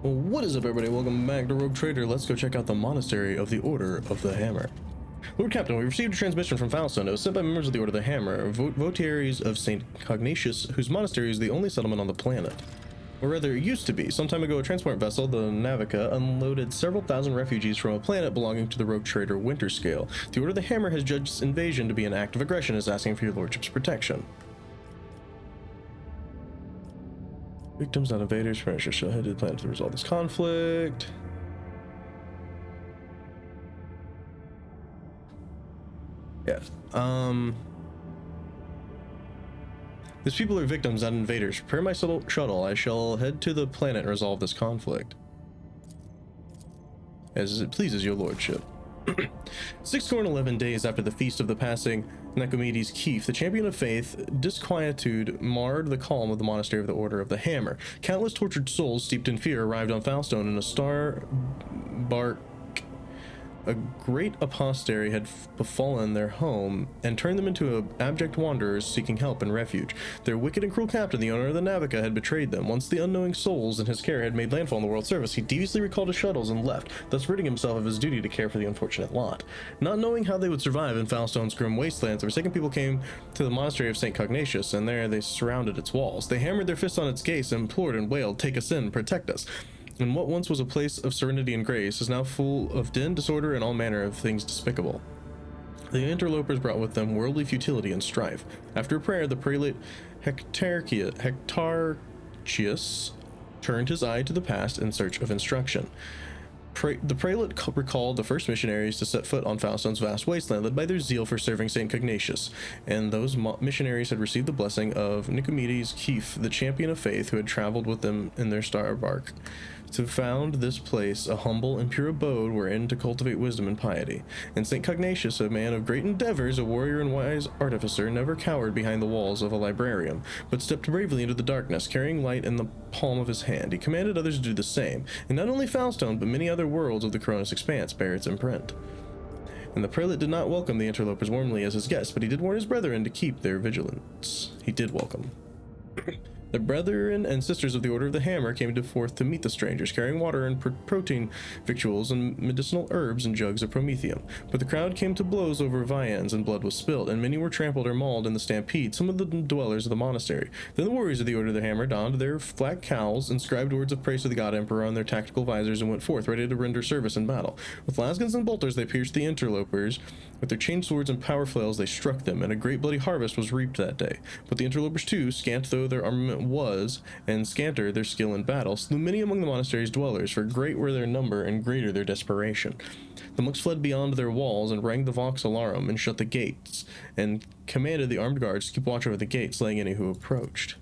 What is up, everybody? Welcome back to Rogue Trader. Let's go check out the Monastery of the Order of the Hammer. Lord Captain, we received a transmission from Foulstone. It was sent by members of the Order of the Hammer, votaries of St. Cognatius, whose monastery is the only settlement on the planet. Or rather, it used to be. Some time ago, a transport vessel, the Navica, unloaded several thousand refugees from a planet belonging to the Rogue Trader Winterscale. The Order of the Hammer has judged this invasion to be an act of aggression and is asking for your lordship's protection. Victims, not invaders. Furniture shall head to the planet to resolve this conflict. Yeah. These people are victims, not invaders. Prepare my shuttle. I shall head to the planet and resolve this conflict. As it pleases your lordship. 611 days after the feast of the passing Nicomedes Keith, the champion of faith, disquietude marred the calm of the monastery of the Order of the Hammer. Countless tortured souls steeped in fear arrived on Foulstone in a star bark. A great apostasy had befallen their home and turned them into abject wanderers seeking help and refuge. Their wicked and cruel captain, the owner of the Navica, had betrayed them. Once the unknowing souls in his care had made landfall on the world's surface, he deviously recalled his shuttles and left, thus ridding himself of his duty to care for the unfortunate lot. Not knowing how they would survive in Foulstone's grim wastelands, the forsaken people came to the monastery of St. Cognatius, and there they surrounded its walls. They hammered their fists on its gates and implored and wailed, "Take us in, protect us." And what once was a place of serenity and grace is now full of din, disorder, and all manner of things despicable. The interlopers brought with them worldly futility and strife. After a prayer, the prelate Hectarchius turned his eye to the past in search of instruction. The prelate recalled the first missionaries to set foot on Foulstone's vast wasteland, led by their zeal for serving St. Cognatius, and those missionaries had received the blessing of Nicomedes Keith, the champion of faith, who had traveled with them in their star bark, to found this place a humble and pure abode wherein to cultivate wisdom and piety. And St. Cognatius, a man of great endeavors, a warrior and wise artificer, never cowered behind the walls of a librarium, but stepped bravely into the darkness, carrying light in the palm of his hand. He commanded others to do the same, and not only Foulstone, but many other worlds of the Koronus Expanse bear its imprint. And the prelate did not welcome the interlopers warmly as his guests, but he did warn his brethren to keep their vigilance. He did welcome. The brethren and sisters of the Order of the Hammer came forth to meet the strangers, carrying water and protein victuals and medicinal herbs and jugs of promethium. But the crowd came to blows over viands, and blood was spilled, and many were trampled or mauled in the stampede, some of the dwellers of the monastery. Then the warriors of the Order of the Hammer donned their flat cowls, inscribed words of praise to the God Emperor on their tactical visors, and went forth, ready to render service in battle. With lasguns and bolters they pierced the interlopers. With their chain swords and power flails they struck them, and a great bloody harvest was reaped that day. But the interlopers too, scant though their armament was, and scanter their skill in battle, slew many among the monastery's dwellers, for great were their number and greater their desperation. The monks fled beyond their walls and rang the vox alarum and shut the gates, and commanded the armed guards to keep watch over the gates, slaying any who approached.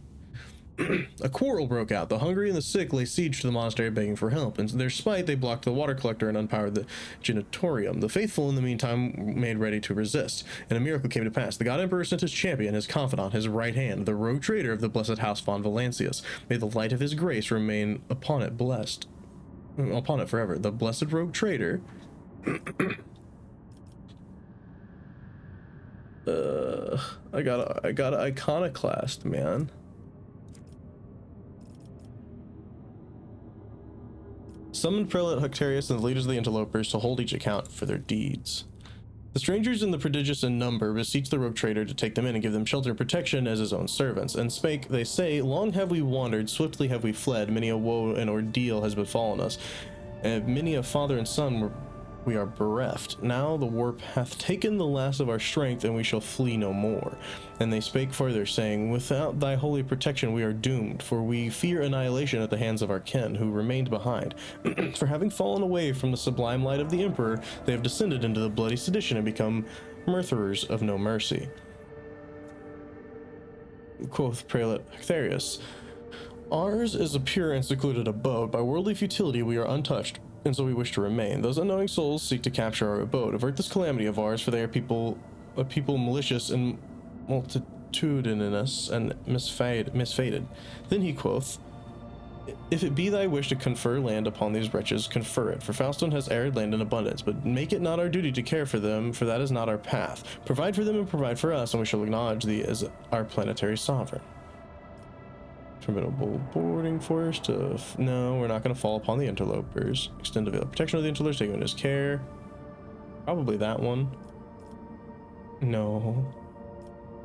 A quarrel broke out. The hungry and the sick lay siege to the monastery, begging for help. In their spite, they blocked the water collector and unpowered the genitorium. The faithful, in the meantime, made ready to resist, and a miracle came to pass. The God Emperor sent his champion, his confidant, his right hand, the rogue trader of the blessed house von Valancius. May the light of his grace remain upon it forever. The blessed rogue trader. I got an iconoclast, man. Summoned Prelate Hectarius and the leaders of the interlopers to hold each account for their deeds. The strangers in the prodigious in number beseech the rogue trader to take them in and give them shelter and protection as his own servants, and spake, they say, "Long have we wandered, swiftly have we fled, many a woe and ordeal has befallen us, and many a father and son we are bereft. Now the warp hath taken the last of our strength, and we shall flee no more." And they spake further, saying, "Without thy holy protection we are doomed, for we fear annihilation at the hands of our kin, who remained behind. For having fallen away from the sublime light of the Emperor, they have descended into the bloody sedition and become murderers of no mercy." Quoth Prelate Hectarius, "Ours is a pure and secluded abode. By worldly futility we are untouched, and so we wish to remain. Those unknowing souls seek to capture our abode. Avert this calamity of ours, for they are a people malicious and multitudinous and misfated." Then he quoth, "If it be thy wish to confer land upon these wretches, confer it, for Foulstone has arid land in abundance, but make it not our duty to care for them, for that is not our path. Provide for them and provide for us, and we shall acknowledge thee as our planetary sovereign." Formidable boarding force to... No, we're not going to fall upon the interlopers. Extend the veil of protection of the interlopers, taking his care. Probably that one. No.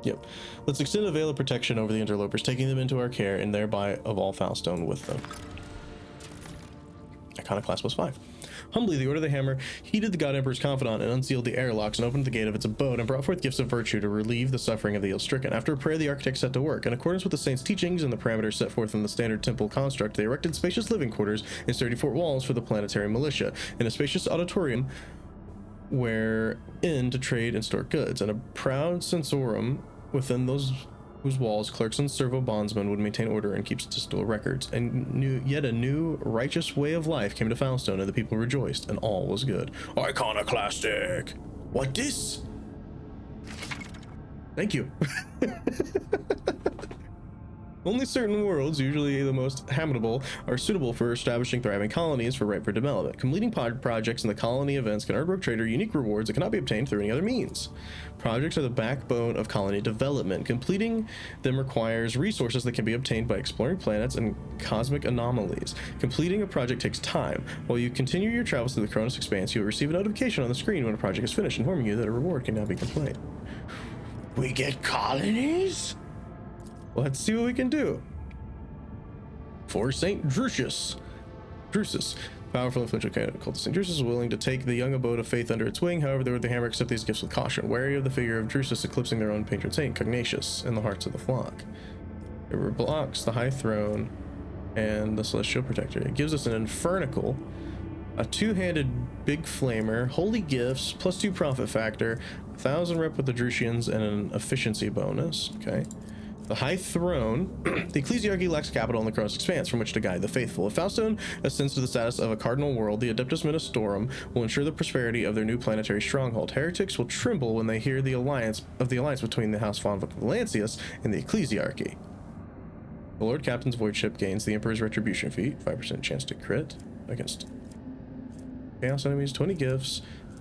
Yep. Let's extend a veil of protection over the interlopers, taking them into our care, and thereby of all Foulstone with them. Iconoclast +5. Humbly, the Order of the Hammer heeded the God Emperor's confidant and unsealed the airlocks and opened the gate of its abode and brought forth gifts of virtue to relieve the suffering of the ill-stricken. After a prayer, the architect set to work. In accordance with the saint's teachings and the parameters set forth in the standard temple construct, they erected spacious living quarters and sturdy fort walls for the planetary militia, and a spacious auditorium wherein to trade and store goods, and a proud censorum within those whose walls clerks and servo bondsmen would maintain order and keep statistical records. And yet a new righteous way of life came to Foulstone, and the people rejoiced, and all was good. Iconoclastic! What this? Thank you. Only certain worlds, usually the most habitable, are suitable for establishing thriving colonies ripe for development. Completing projects in the colony events can earn rogue trader unique rewards that cannot be obtained through any other means. Projects are the backbone of colony development. Completing them requires resources that can be obtained by exploring planets and cosmic anomalies. Completing a project takes time. While you continue your travels through the Koronus Expanse, you'll receive a notification on the screen when a project is finished, informing you that a reward can now be completed. We get colonies? Let's see what we can do. For St. Drusus, powerful influential cult of St. Drusus, is willing to take the young abode of faith under its wing. However, the Order of the Hammer accept these gifts with caution, wary of the figure of Drusus eclipsing their own patron saint, Cognacious, in the hearts of the flock. It blocks the High Throne and the Celestial Protector. It gives us an Infernical, a two-handed big flamer, holy gifts, +2 profit factor, 1,000 rep with the Drusians, and an efficiency bonus. Okay. The High Throne, the Ecclesiarchy lacks capital in the Koronus Expanse from which to guide the faithful. If Foulstone ascends to the status of a cardinal world, the Adeptus Ministorum will ensure the prosperity of their new planetary stronghold. Heretics will tremble when they hear the alliance between the House von Valancius and the Ecclesiarchy. The Lord Captain's voidship gains the Emperor's retribution feat, 5% chance to crit against chaos enemies, 20 gifts,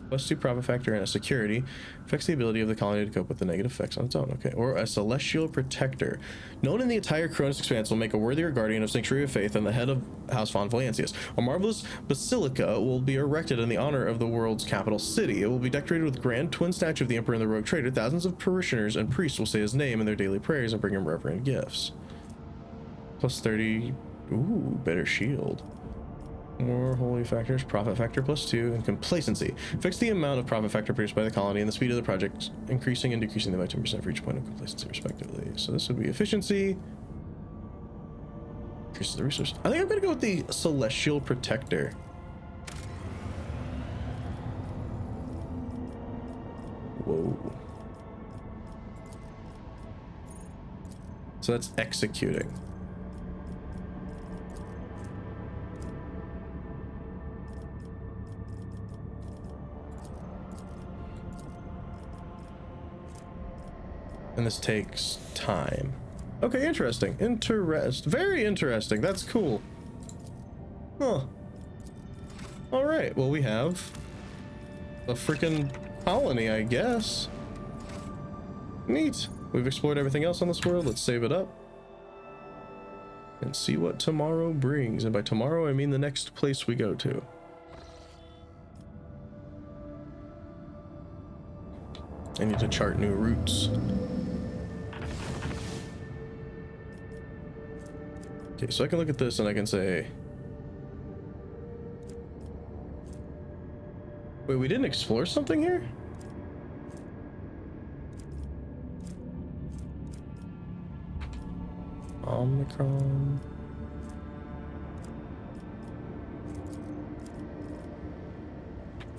+2 profit factor, and a security. Affects the ability of the colony to cope with the negative effects on its own. Okay. Or a celestial protector. Known in the entire Koronus Expanse will make a worthier guardian of Sanctuary of Faith and the head of House von Valancius. A marvelous basilica will be erected in the honor of the world's capital city. It will be decorated with grand twin statue of the Emperor and the Rogue Trader. Thousands of parishioners and priests will say his name in their daily prayers and bring him reverent gifts. +30. Ooh, better shield. More holy factors, profit factor +2, and complacency. Fix the amount of profit factor produced by the colony and the speed of the project, increasing and decreasing them by 10% for each point of complacency, respectively. So this would be efficiency. Increases the resource. I think I'm gonna go with the Celestial Protector. Whoa. So that's executing. And this takes time. Okay, interesting. Very interesting. That's cool. Huh. All right. Well, we have a freaking colony, I guess. Neat. We've explored everything else on this world. Let's save it up and see what tomorrow brings. And by tomorrow, I mean the next place we go to. I need to chart new routes. Okay, so I can look at this and I can say, wait, we didn't explore something here? Omicron.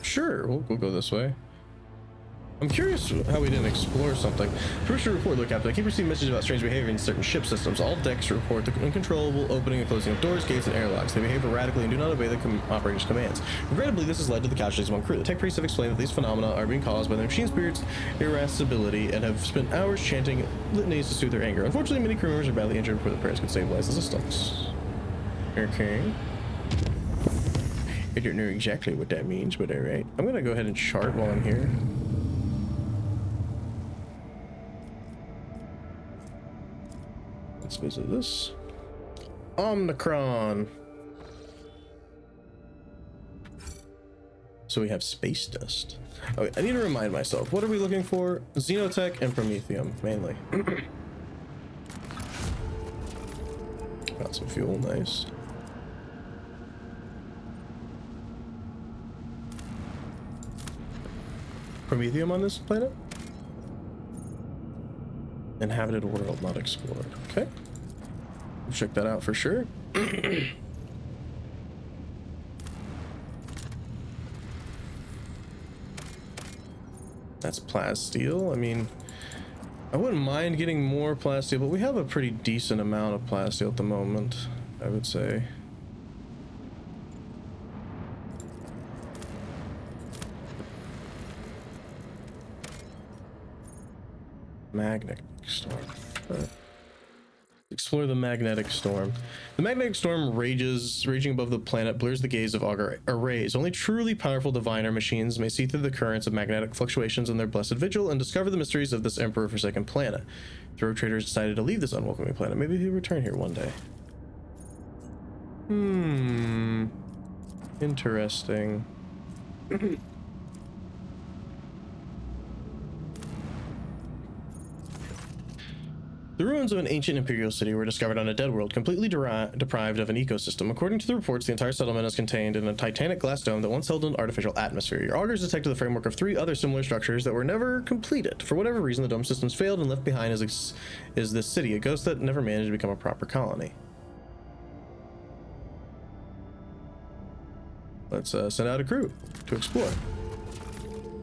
Sure, we'll go this way. I'm curious how we didn't explore something. First report, Lord Captain. I keep receiving messages about strange behavior in certain ship systems. All decks report the uncontrollable opening and closing of doors, gates, and airlocks. They behave erratically and do not obey the operator's commands. Regrettably, this has led to the casualties among crew. The tech priests have explained that these phenomena are being caused by the machine spirit's irascibility and have spent hours chanting litanies to soothe their anger. Unfortunately, many crew members are badly injured before the prayers could stabilize the systems. Okay. I don't know exactly what that means, but alright. I'm gonna go ahead and chart while I'm here. Let's visit this. Omicron. So we have space dust. Okay, I need to remind myself. What are we looking for? Xenotech and Promethium, mainly. Got some fuel, nice. Promethium on this planet? Inhabited world, not explored. Okay. We'll check that out for sure. That's plasteel. I mean, I wouldn't mind getting more plasteel, but we have a pretty decent amount of plasteel at the moment, I would say. Magnetic storm. Explore the magnetic storm. The magnetic storm raging above the planet blurs the gaze of augur arrays. Only truly powerful diviner machines may see through the currents of magnetic fluctuations in their blessed vigil and discover the mysteries of this emperor-forsaken planet. The rogue traders decided to leave this unwelcoming planet. Maybe he'll return here one day. Interesting. The ruins of an ancient imperial city were discovered on a dead world, completely deprived of an ecosystem. According to the reports, the entire settlement is contained in a titanic glass dome that once held an artificial atmosphere. Your augurs detected the framework of 3 other similar structures that were never completed. For whatever reason, the dome systems failed, and left behind is this city, a ghost that never managed to become a proper colony. Let's send out a crew to explore.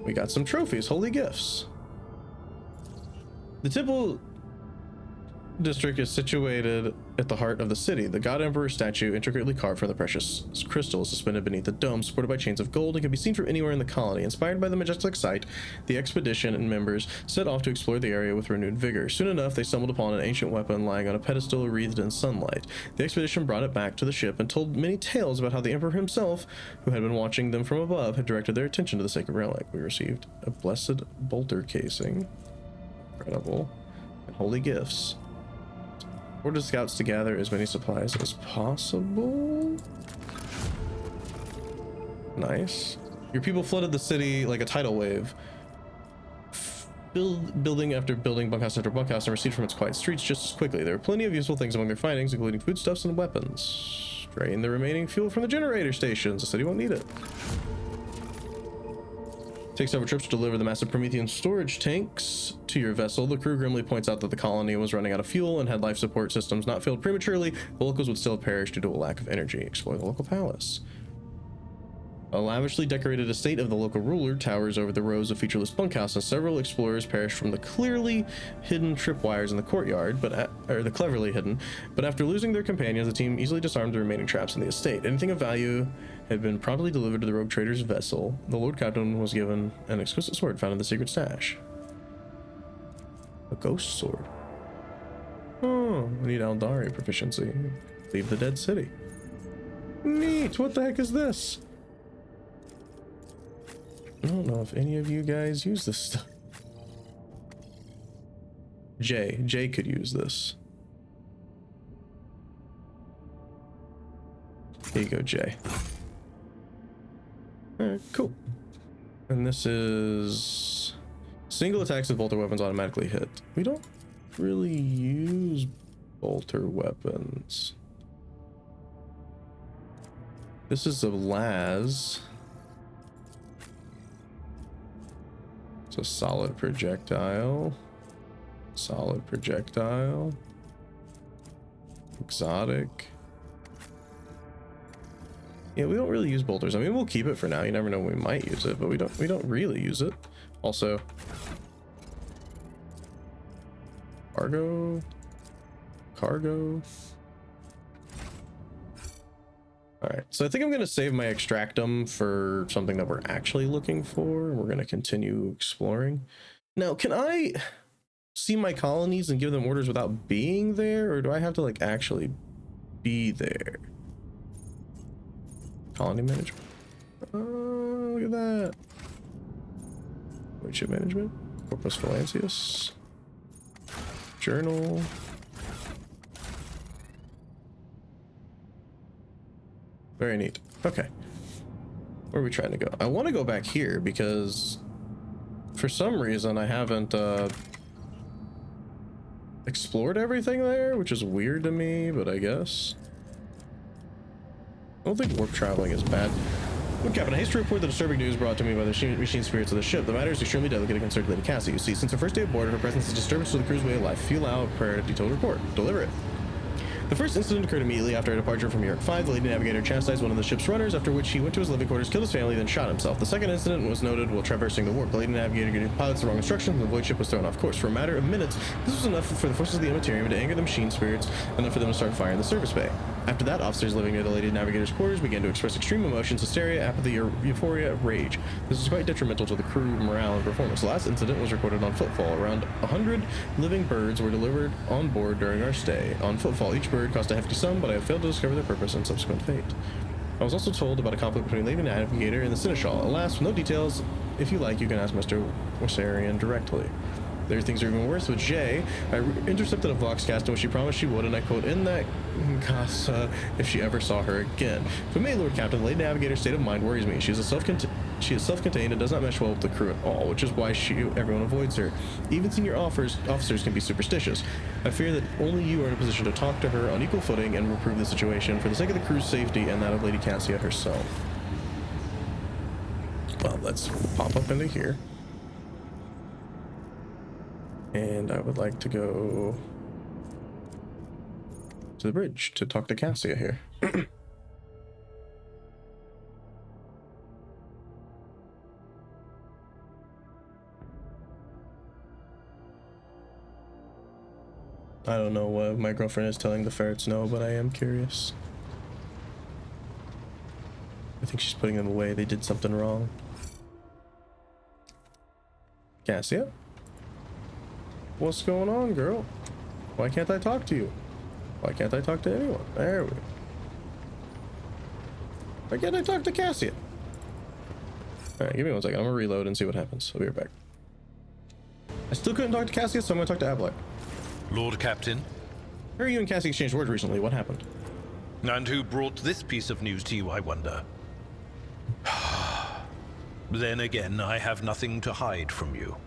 We got some trophies, holy gifts. The temple district is situated at the heart of the city. The God Emperor statue, intricately carved from the precious crystal, is suspended beneath the dome, supported by chains of gold, and can be seen from anywhere in the colony. Inspired by the majestic sight, the expedition and members set off to explore the area with renewed vigor. Soon enough, they stumbled upon an ancient weapon lying on a pedestal wreathed in sunlight. The expedition brought it back to the ship and told many tales about how the Emperor himself, who had been watching them from above, had directed their attention to the sacred relic. We received a blessed bolter casing. Incredible. And holy gifts. Order scouts to gather as many supplies as possible. Nice. Your people flooded the city like a tidal wave, building after building, bunkhouse after bunkhouse, and receded from its quiet streets just as quickly. There were plenty of useful things among their findings, including foodstuffs and weapons. Drain the remaining fuel from the generator stations. The city won't need it. Take several trips to deliver the massive Promethean storage tanks to your vessel. The crew grimly points out that the colony was running out of fuel and had life support systems not filled prematurely. The locals would still perish due to a lack of energy. Explore the local palace. A lavishly decorated estate of the local ruler towers over the rows of featureless bunkhouses. Several explorers perished from the clearly hidden tripwires in the courtyard, or the cleverly hidden. But after losing their companions, the team easily disarmed the remaining traps in the estate. Anything of value had been promptly delivered to the rogue trader's vessel. The Lord Captain was given an exquisite sword found in the secret stash. A ghost sword. Oh, I need Aldari proficiency. Leave the dead city. Neat. What the heck is this? I don't know if any of you guys use this stuff. Jay could use this. Here you go, Jay. Alright, cool. And this is single attacks with bolter weapons automatically hit. We don't really use bolter weapons. This is a las. It's a solid projectile. Solid projectile. Exotic. Yeah, we don't really use bolters. I mean, we'll keep it for now. You never know when we might use it, but we don't really use it. Also, cargo. All right, so I think I'm going to save my extractum for something that we're actually looking for. We're going to continue exploring. Now, can I see my colonies and give them orders without being there, or do I have to like actually be there? Colony management. Oh, look at that. Voidship management. Corpus Valancius. Journal. Very neat. Okay. Where are we trying to go? I want to go back here because for some reason I haven't explored everything there, which is weird to me, but I guess. I don't think warp traveling is bad. When Captain, I haste to report the disturbing news brought to me by the machine spirits of the ship. The matter is extremely delicate and concerns Lady Cassie. You see, since her first day aboard, her presence is a disturbance to the crew's way of life. Feel out, prayer, detailed report. Deliver it. The first incident occurred immediately after our departure from York 5. The Lady Navigator chastised one of the ship's runners, after which he went to his living quarters, killed his family, then shot himself. The second incident was noted while traversing the warp. The Lady Navigator gave the pilots the wrong instructions, and the void ship was thrown off course. For a matter of minutes, this was enough for the forces of the Imperium to anger the machine spirits, enough for them to start firing the service bay. After that, officers living near the Lady Navigator's quarters began to express extreme emotions, hysteria, apathy, euphoria, rage. This was quite detrimental to the crew morale and performance. The last incident was recorded on Footfall. Around 100 living birds were delivered on board during our stay. On Footfall, each bird cost a hefty sum, but I have failed to discover their purpose and subsequent fate. I was also told about a conflict between Lady Navigator and the Seneschal. Alas, with no details. If you like, you can ask Mr. Wassarian directly. There, things are even worse with Jay. I intercepted a Voxcast in which she promised she would, and I quote, in that casa if she ever saw her again. If it may, Lord Captain, the Lady Navigator's state of mind worries me. She is self-contained and does not mesh well with the crew at all, which is why everyone avoids her. Even senior officers can be superstitious. I fear that only you are in a position to talk to her on equal footing and reprove the situation for the sake of the crew's safety and that of Lady Cassia herself. Well, let's pop up into here. And I would like to go to the bridge to talk to Cassia here. I don't know what my girlfriend is telling the ferrets no, but I am curious. I think she's putting them away. They did something wrong. Cassia? What's going on, girl? Why can't I talk to you? Why can't I talk to anyone? There we go. Why can't I talk to Cassia? Alright, give me 1 second. I'm gonna reload and see what happens. I'll be right back. I still couldn't talk to Cassia, so I'm gonna talk to Ablak. Lord Captain? I heard you and Cassie exchanged words recently. What happened? And who brought this piece of news to you, I wonder? Then again, I have nothing to hide from you.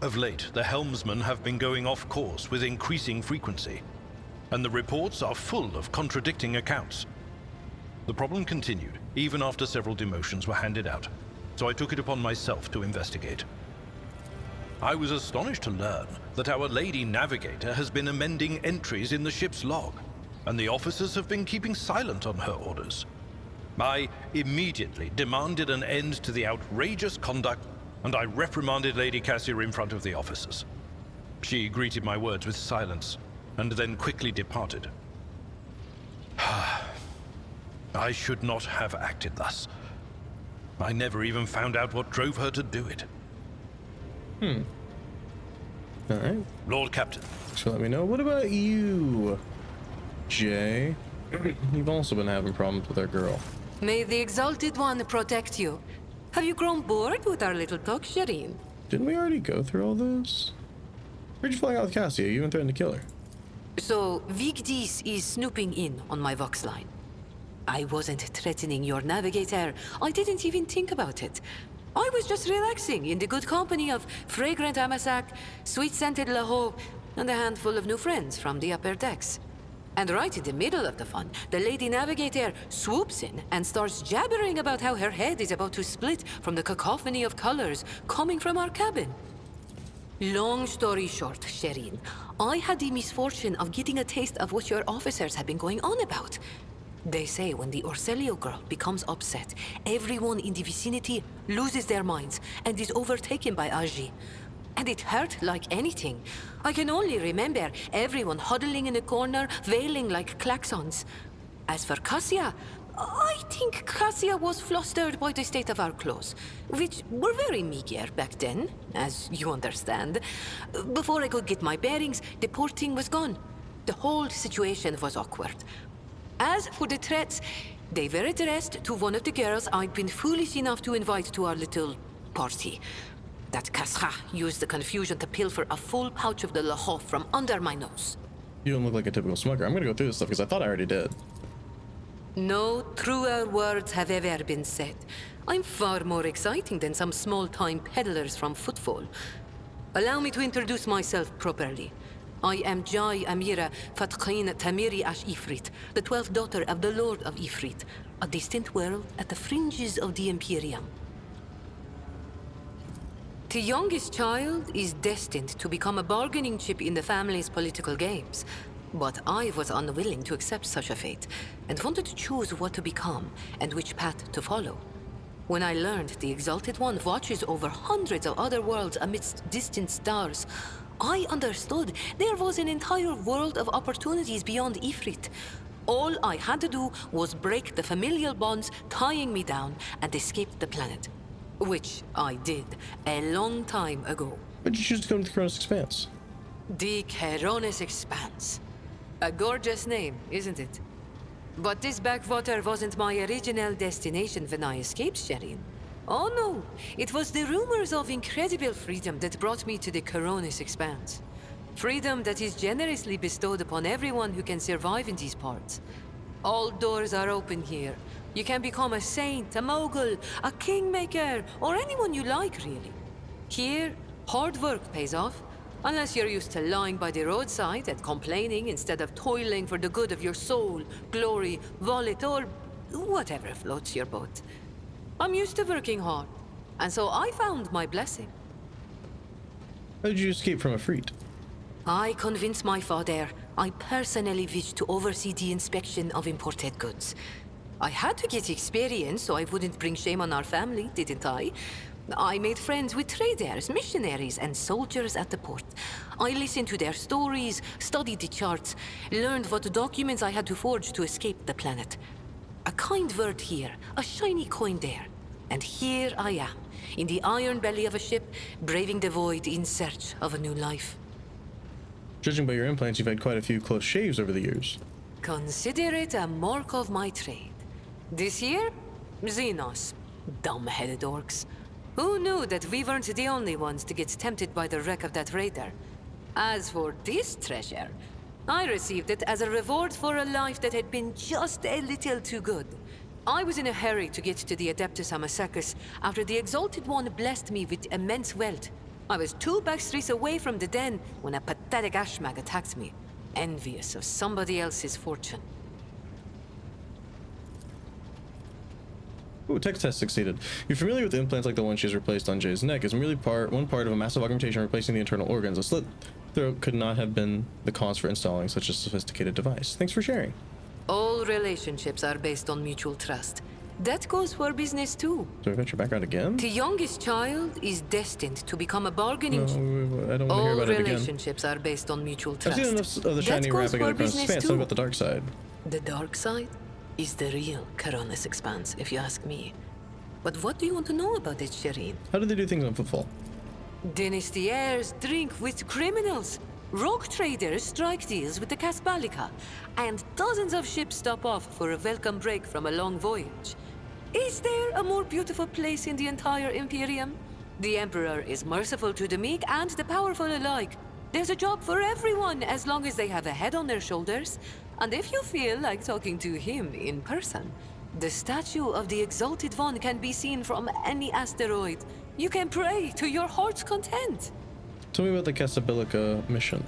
Of late, the helmsmen have been going off course with increasing frequency, and the reports are full of contradicting accounts. The problem continued, even after several demotions were handed out, so I took it upon myself to investigate. I was astonished to learn that our Lady Navigator has been amending entries in the ship's log, and the officers have been keeping silent on her orders. I immediately demanded an end to the outrageous conduct, and I reprimanded Lady Cassia in front of the officers. She greeted my words with silence, and then quickly departed. I should not have acted thus. I never even found out what drove her to do it. Alright. Lord Captain. So let me know. What about you, Jay? You've also been having problems with our girl. May the Exalted One protect you. Have you grown bored with our little talk, Shireen? Didn't we already go through all this? Where'd you fly out with Cassia? You even threatened to kill her. So, Vigdis is snooping in on my Vox line. I wasn't threatening your navigator. I didn't even think about it. I was just relaxing in the good company of fragrant Amasak, sweet-scented Laho, and a handful of new friends from the upper decks. And right in the middle of the fun, the Lady Navigator swoops in and starts jabbering about how her head is about to split from the cacophony of colors coming from our cabin. Long story short, Shireen, I had the misfortune of getting a taste of what your officers have been going on about. They say when the Orselio girl becomes upset, everyone in the vicinity loses their minds and is overtaken by Aji. And it hurt like anything. I can only remember everyone huddling in a corner, wailing like klaxons. As for Cassia, I think Cassia was flustered by the state of our clothes, which were very meager back then, as you understand. Before I could get my bearings, the poor thing was gone. The whole situation was awkward. As for the threats, they were addressed to one of the girls I'd been foolish enough to invite to our little party. That Kasra used the confusion to pilfer a full pouch of the Laho from under my nose. You don't look like a typical smuggler. I'm gonna go through this stuff because I thought I already did. No truer words have ever been said. I'm far more exciting than some small-time peddlers from Footfall. Allow me to introduce myself properly. I am Jai Amira Fatqin Tamiri Ash Ifrit, the 12th daughter of the Lord of Ifrit, a distant world at the fringes of the Imperium. The youngest child is destined to become a bargaining chip in the family's political games. But I was unwilling to accept such a fate, and wanted to choose what to become and which path to follow. When I learned the Exalted One watches over hundreds of other worlds amidst distant stars, I understood there was an entire world of opportunities beyond Ifrit. All I had to do was break the familial bonds tying me down and escape the planet. Which I did a long time ago. Why did you choose to come to the Koronus Expanse? The Koronus Expanse. A gorgeous name, isn't it? But this backwater wasn't my original destination when I escaped, Sherin. Oh no, it was the rumors of incredible freedom that brought me to the Koronus Expanse. Freedom that is generously bestowed upon everyone who can survive in these parts. All doors are open here. You can become a saint, a mogul, a kingmaker, or anyone you like, really. Here, hard work pays off, unless you're used to lying by the roadside and complaining instead of toiling for the good of your soul, glory, wallet, or whatever floats your boat. I'm used to working hard, and so I found my blessing. How did you escape from Ifrit? I convinced my father I personally wished to oversee the inspection of imported goods. I had to get experience so I wouldn't bring shame on our family, didn't I? I made friends with traders, missionaries, and soldiers at the port. I listened to their stories, studied the charts, learned what documents I had to forge to escape the planet. A kind word here, a shiny coin there. And here I am, in the iron belly of a ship, braving the void in search of a new life. Judging by your implants, you've had quite a few close shaves over the years. Consider it a mark of my trade. This year, Xenos. Dumb-headed orcs. Who knew that we weren't the only ones to get tempted by the wreck of that raider? As for this treasure, I received it as a reward for a life that had been just a little too good. I was in a hurry to get to the Adeptus Amasacus after the Exalted One blessed me with immense wealth. I was 2 backstreets away from the den when a pathetic ashmag attacked me, envious of somebody else's fortune. Ooh, tech test succeeded. You're familiar with implants like the one she has replaced on Jay's neck. It's merely one part of a massive augmentation replacing the internal organs. A slit throat could not have been the cause for installing such a sophisticated device. Thanks for sharing. All relationships are based on mutual trust. That goes for business too. So we got your background again? The youngest child is destined to become a bargaining chip. No, I don't want to hear about it again. All relationships are based on mutual trust. I've seen enough of the shiny wrapping of the Koronus Expanse. Tell me about the dark side. The dark side is the real Koronus Expanse, if you ask me. But what do you want to know about it, Sherin? How do they do things on Footfall? Dynastiers drink with criminals. Rogue traders strike deals with the Casbalica. And dozens of ships stop off for a welcome break from a long voyage. Is there a more beautiful place in the entire Imperium? The Emperor is merciful to the meek and the powerful alike. There's a job for everyone as long as they have a head on their shoulders. And if you feel like talking to him in person, the statue of the Exalted One can be seen from any asteroid. You can pray to your heart's content. Tell me about the Casablanca mission.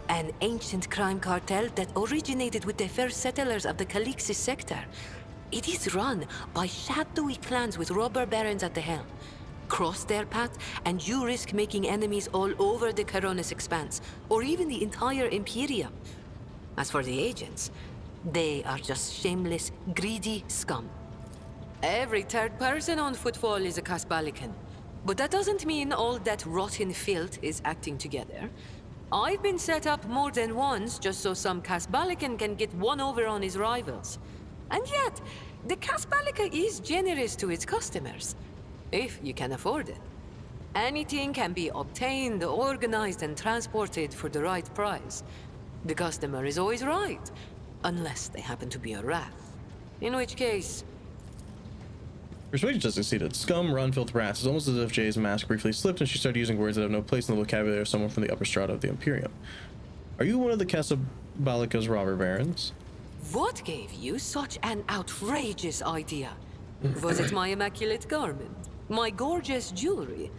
An ancient crime cartel that originated with the first settlers of the Calixis sector. It is run by shadowy clans with robber barons at the helm. Cross their path, and you risk making enemies all over the Koronus Expanse, or even the entire Imperium. As for the agents, they are just shameless, greedy scum. Every third person on Footfall is a Casbalican. But that doesn't mean all that rotten filth is acting together. I've been set up more than once just so some Casbalican can get one over on his rivals. And yet, the Casbalica is generous to its customers, if you can afford it. Anything can be obtained, organized, and transported for the right price. The customer is always right, unless they happen to be a rat. In which case... Persuasion just succeeded. Scum, run, filth, rats. It's almost as if Jay's mask briefly slipped and she started using words that have no place in the vocabulary of someone from the upper strata of the Imperium. Are you one of the Casabalica's robber barons? What gave you such an outrageous idea? Was it my immaculate garment? My gorgeous jewelry?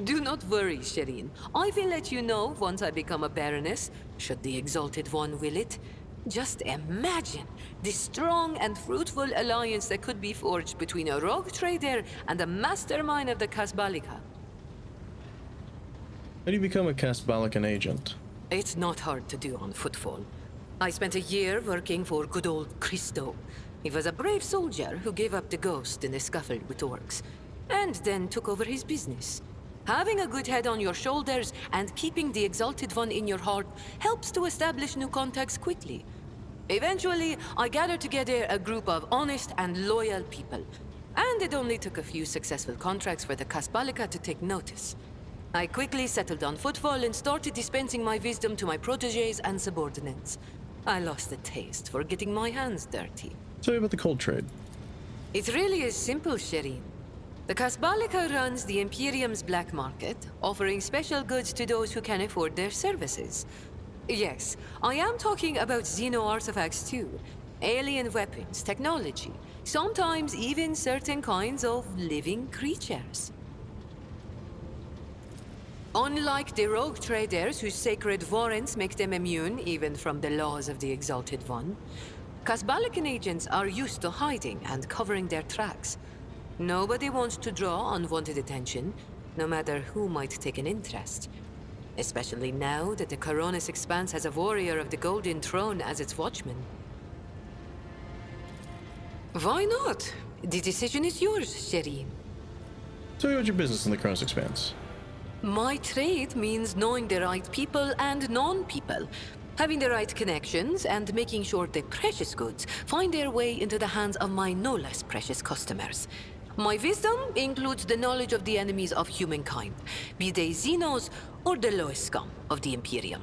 Do not worry, Shireen. I will let you know once I become a baroness, should the Exalted One will it. Just imagine the strong and fruitful alliance that could be forged between a rogue trader and the mastermind of the Kasbalika. How do you become a Kasbalikan agent? It's not hard to do on Footfall. I spent a year working for good old Christo. He was a brave soldier who gave up the ghost in a scuffle with orcs, and then took over his business. Having a good head on your shoulders and keeping the Exalted One in your heart helps to establish new contacts quickly. Eventually, I gathered together a group of honest and loyal people, and it only took a few successful contracts for the Kasbalika to take notice. I quickly settled on Footfall and started dispensing my wisdom to my protégés and subordinates. I lost the taste for getting my hands dirty. Tell me about the cold trade. It really is simple, Shireen. The Kasbalika runs the Imperium's black market, offering special goods to those who can afford their services. Yes, I am talking about Xeno artifacts too. Alien weapons, technology, sometimes even certain kinds of living creatures. Unlike the rogue traders whose sacred warrants make them immune even from the laws of the Exalted One, Kasbalikan agents are used to hiding and covering their tracks. Nobody wants to draw unwanted attention, no matter who might take an interest. Especially now that the Koronus Expanse has a warrior of the Golden Throne as its watchman. Why not? The decision is yours, Shireen. Tell me about your business in the Koronus Expanse. My trade means knowing the right people and non-people, having the right connections, and making sure the precious goods find their way into the hands of my no less precious customers. My wisdom includes the knowledge of the enemies of humankind, be they Xenos or the lowest scum of the Imperium,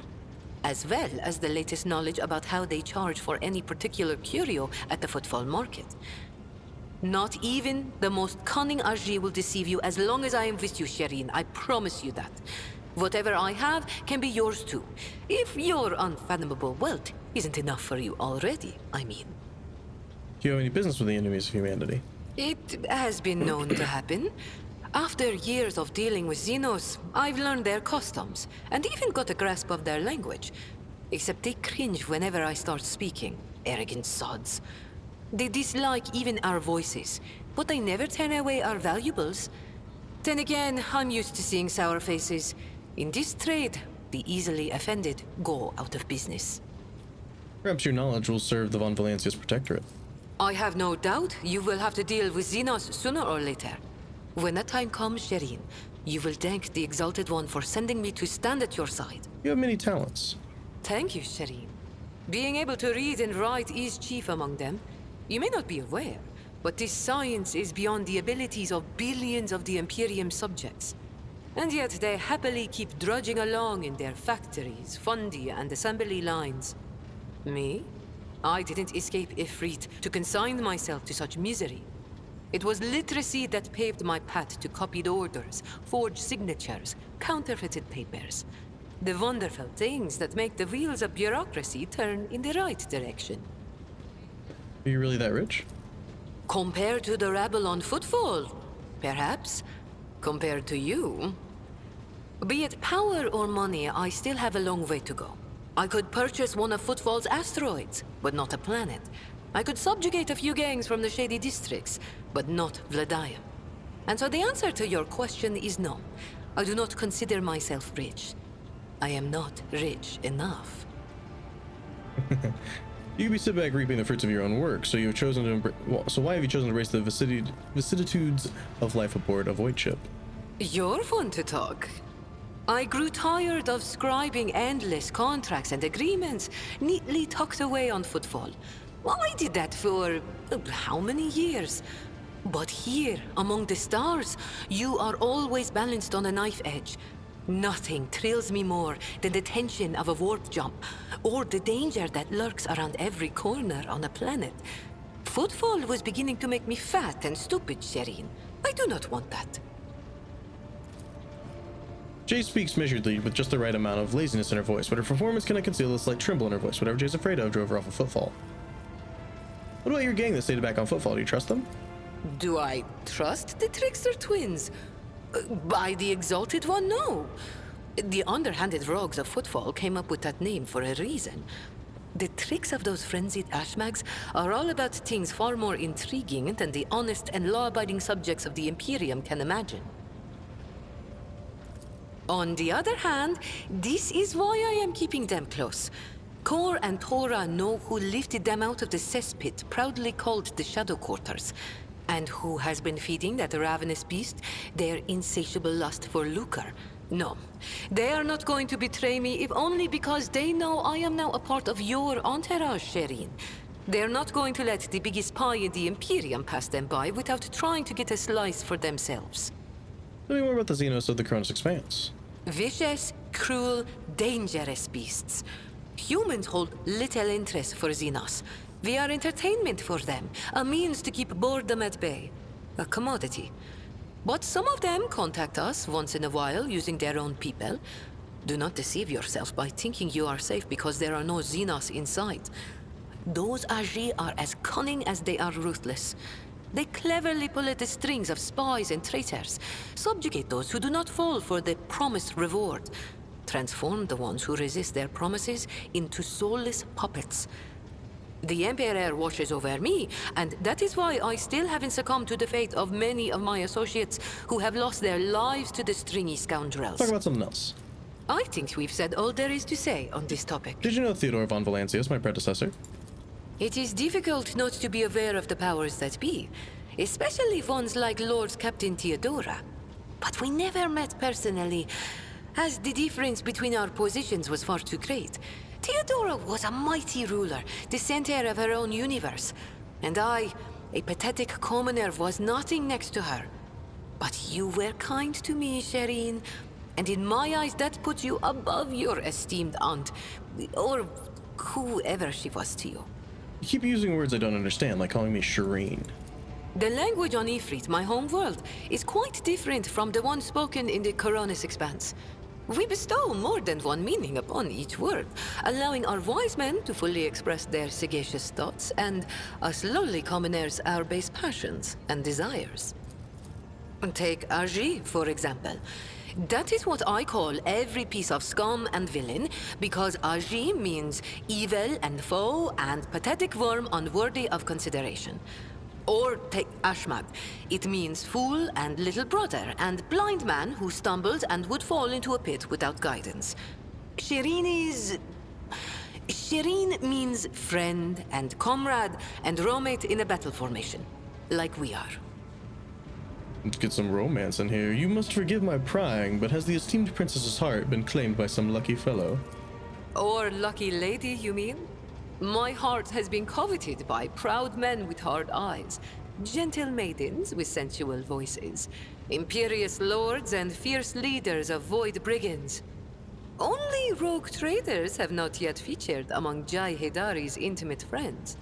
as well as the latest knowledge about how they charge for any particular curio at the Footfall Market. Not even the most cunning Ajri will deceive you as long as I am with you, Shireen. I promise you that. Whatever I have can be yours too, if your unfathomable wealth isn't enough for you already, I mean. Do you have any business with the enemies of humanity? It has been known to happen. After years of dealing with Xenos, I've learned their customs, and even got a grasp of their language. Except they cringe whenever I start speaking. Arrogant sods. They dislike even our voices, but they never turn away our valuables. Then again, I'm used to seeing sour faces. In this trade, the easily offended go out of business. Perhaps your knowledge will serve the Von Valencia's protectorate. I have no doubt you will have to deal with Xenos sooner or later. When that time comes, Shireen, you will thank the Exalted One for sending me to stand at your side. You have many talents. Thank you, Shireen. Being able to read and write is chief among them. You may not be aware, but this science is beyond the abilities of billions of the Imperium subjects. And yet they happily keep drudging along in their factories, fundia, and assembly lines. Me? I didn't escape Ifrit to consign myself to such misery. It was literacy that paved my path to copied orders, forged signatures, counterfeited papers. The wonderful things that make the wheels of bureaucracy turn in the right direction. Are you really that rich? Compared to the rabble on Footfall, perhaps. Compared to you. Be it power or money, I still have a long way to go. I could purchase one of Footfall's asteroids, but not a planet. I could subjugate a few gangs from the shady districts, but not Vladium. And so the answer to your question is no. I do not consider myself rich. I am not rich enough. You could be sit back reaping the fruits of your own work, so you've chosen to so why have you chosen to embrace the vicissitudes of life aboard a voidship? You're fun to talk. I grew tired of scribing endless contracts and agreements neatly tucked away on Footfall. Well, I did that for how many years? But here, among the stars, you are always balanced on a knife edge. Nothing thrills me more than the tension of a warp jump, or the danger that lurks around every corner on a planet. Footfall was beginning to make me fat and stupid, Shireen. I do not want that. Jay speaks measuredly with just the right amount of laziness in her voice, but her performance cannot conceal a slight tremble in her voice. Whatever Jay's afraid of drove her off a Footfall. What about your gang that stayed back on Footfall? Do you trust them? Do I trust the trickster twins? By the exalted one, no. The underhanded rogues of Footfall came up with that name for a reason. The tricks of those frenzied ashmags are all about things far more intriguing than the honest and law-abiding subjects of the Imperium can imagine. On the other hand, this is why I am keeping them close. Kor and Tora know who lifted them out of the cesspit proudly called the Shadow Quarters, and who has been feeding that ravenous beast their insatiable lust for lucre. No, they are not going to betray me if only because they know I am now a part of your entourage, Shireen. They're not going to let the biggest pie in the Imperium pass them by without trying to get a slice for themselves. Tell me more about the Xenos of the Koronus Expanse. Vicious, cruel, dangerous beasts. Humans hold little interest for Xenos. We are entertainment for them, a means to keep boredom at bay. A commodity. But some of them contact us once in a while using their own people. Do not deceive yourself by thinking you are safe because there are no Xenos inside. Those Agi are as cunning as they are ruthless. They cleverly pull at the strings of spies and traitors, subjugate those who do not fall for the promised reward, transform the ones who resist their promises into soulless puppets. The Emperor watches over me, and that is why I still haven't succumbed to the fate of many of my associates who have lost their lives to the stringy scoundrels. Talk about something else. I think we've said all there is to say on this topic. Did you know Theodore von Valancius, my predecessor? It is difficult not to be aware of the powers that be, especially ones like Lord Captain Theodora. But we never met personally, as the difference between our positions was far too great. Theodora was a mighty ruler, the center of her own universe. And I, a pathetic commoner, was nothing next to her. But you were kind to me, Shireen. And in my eyes, that puts you above your esteemed aunt, or whoever she was to you. You keep using words I don't understand, like calling me Shireen. The language on Ifrit, my home world, is quite different from the one spoken in the Koronus Expanse. We bestow more than one meaning upon each word, allowing our wise men to fully express their sagacious thoughts, and us lowly commoners our base passions and desires. Take Agi, for example. That is what I call every piece of scum and villain, because Agi means evil and foe and pathetic worm unworthy of consideration. Or take Ashmag. It means fool and little brother and blind man who stumbled and would fall into a pit without guidance. Shireen means friend and comrade and roommate in a battle formation, like we are. Let's get some romance in here. You must forgive my prying, but has the esteemed princess's heart been claimed by some lucky fellow? Or lucky lady, you mean? My heart has been coveted by proud men with hard eyes, gentle maidens with sensual voices, imperious lords and fierce leaders of void brigands. Only rogue traders have not yet featured among Jai Hedari's intimate friends.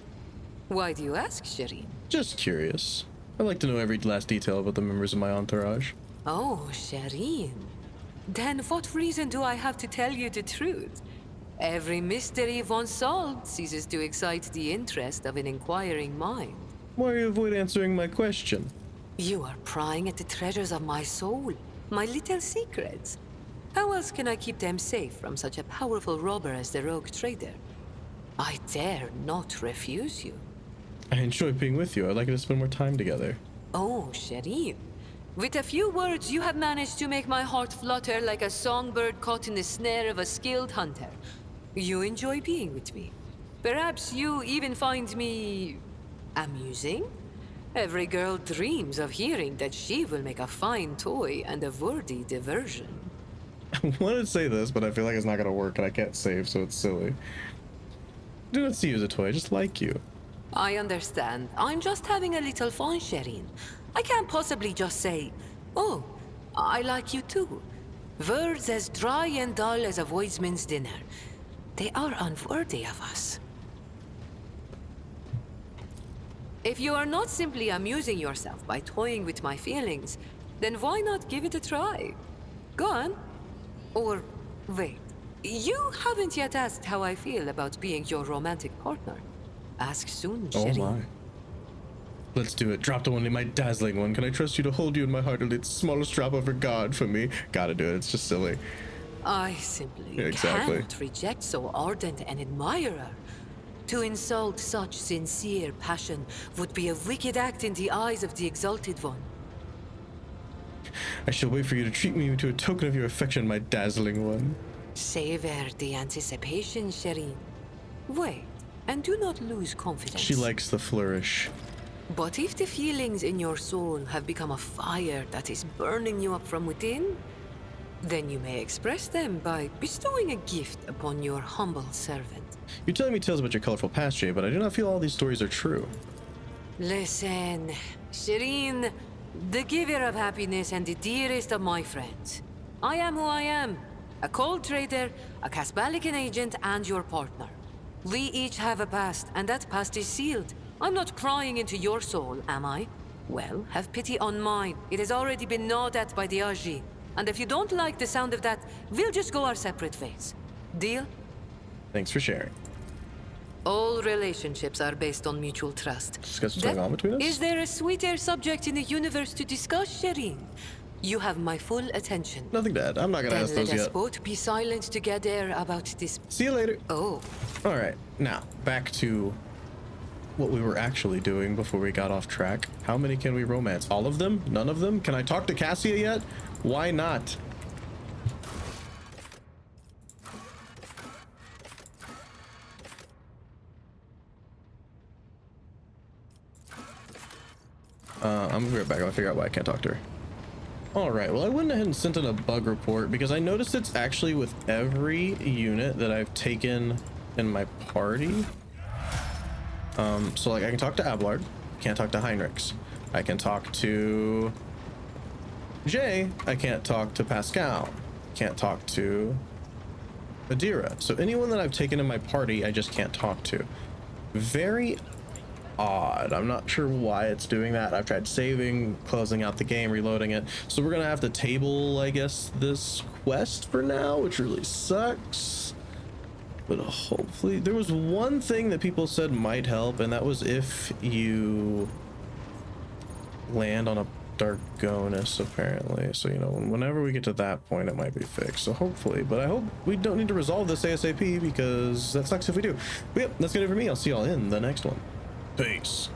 Why do you ask, Shireen? Just curious. I'd like to know every last detail about the members of my entourage. Oh, Shireen. Then what reason do I have to tell you the truth? Every mystery once solved ceases to excite the interest of an inquiring mind. Why you avoid answering my question? You are prying at the treasures of my soul, my little secrets. How else can I keep them safe from such a powerful robber as the rogue trader? I dare not refuse you. I enjoy being with you. I'd like to spend more time together. Oh, Shireen. With a few words, you have managed to make my heart flutter like a songbird caught in the snare of a skilled hunter. You enjoy being with me. Perhaps you even find me amusing? Every girl dreams of hearing that she will make a fine toy and a worthy diversion. I wanted to say this, but I feel like it's not going to work and I can't save, so it's silly. Do not see you as a toy, I just like you. I understand. I'm just having a little fun, Shireen. I can't possibly just say, oh, I like you too. Words as dry and dull as a voidsman's dinner. They are unworthy of us. If you are not simply amusing yourself by toying with my feelings, then why not give it a try? Go on. Or, wait. You haven't yet asked how I feel about being your romantic partner. Ask soon, Oh Shireen. my. Let's do it. Drop the one in my dazzling one. Can I trust you to hold you in my heart and its smallest drop of regard for me? Gotta do it. It's just silly. I simply Yeah, exactly. cannot reject so ardent an admirer. To insult such sincere passion would be a wicked act in the eyes of the exalted one. I shall wait for you to treat me to a token of your affection, my dazzling one. Savor the anticipation, Shireen. Wait, and do not lose confidence. She likes the flourish. But if the feelings in your soul have become a fire that is burning you up from within, then you may express them by bestowing a gift upon your humble servant. You're telling me tales about your colorful past, Jay, but I do not feel all these stories are true. Listen, Shireen, the giver of happiness and the dearest of my friends. I am who I am. A cold trader, a Casbalican agent, and your partner. We each have a past, and that past is sealed. I'm not prying into your soul, am I? Well, have pity on mine. It has already been gnawed at by the Aji. And if you don't like the sound of that, we'll just go our separate ways. Deal? Thanks for sharing. All relationships are based on mutual trust. Discuss what's going on between us? Is there a sweeter subject in the universe to discuss, Shireen? You have my full attention. Nothing to add. I'm not gonna Then ask let those us yet. both be silent together about this. See you later. Oh, All right, now back to what we were actually doing before we got off track. How many can we romance? All of them? None of them? Can I talk to Cassia yet? Why not? I'm gonna be right back. I'll figure out why I can't talk to her. All right, well, I went ahead and sent in a bug report because I noticed it's actually with every unit that I've taken in my party. So like I can talk to Abelard, can't talk to Heinrichs. I can talk to Jay, I can't talk to Pascal, can't talk to Adira. So anyone that I've taken in my party, I just can't talk to. Very odd. I'm not sure why it's doing that. I've tried saving, closing out the game, reloading it. So we're gonna have to table, I guess, this quest for now, which really sucks. But hopefully, there was one thing that people said might help, and that was if you land on a Dargonus, apparently. So, you know, whenever we get to that point, it might be fixed. So hopefully, but I hope we don't need to resolve this ASAP because that sucks if we do. But yep, that's gonna do it for me. I'll see y'all in the next one. Peace.